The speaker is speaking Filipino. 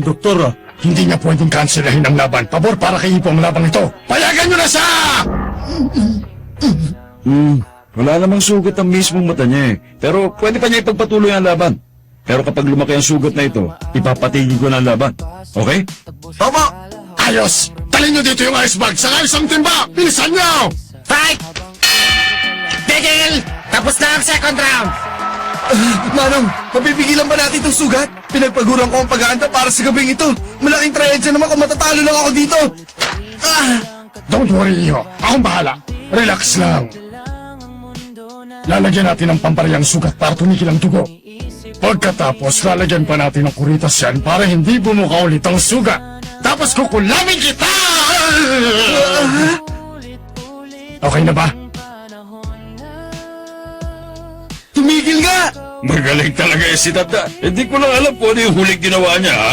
Doktor, hindi niya pwedeng kanselahin ang laban. Pabor para kay Ipo ang labang ito. Payagan niyo na siya! Wala namang sugat ang mismong mata niya eh. Pero pwede pa niya ipagpatuloy ang laban. Pero kapag lumaki ang sugat na ito, ipapatigil ko na ang laban. Okay? Opo! Ayos! Talin niyo dito yung ice bag sa isang timba! Bilisan niyo! Fight! Tigil! Tapos na ang second round! Manong, mapipigilan ba natin itong sugat? Pinagpaguran ko ang pag-aanda para sa gabing ito. Malaking trahedya naman kung matatalo lang ako dito. Don't worry, Iho. Akong bahala. Relax lang. Lalagyan natin ng pamparehang sugat para tumigil ang dugo. Pagkatapos, lalagyan pa natin ng kuritas yan para hindi bumuka ulit ang sugat. Tapos kukulamin kita! Okay na ba? Tumigil nga! Magaling talaga si Tata. Hindi ko lang alam kung ano yung huling ginawa niya ha.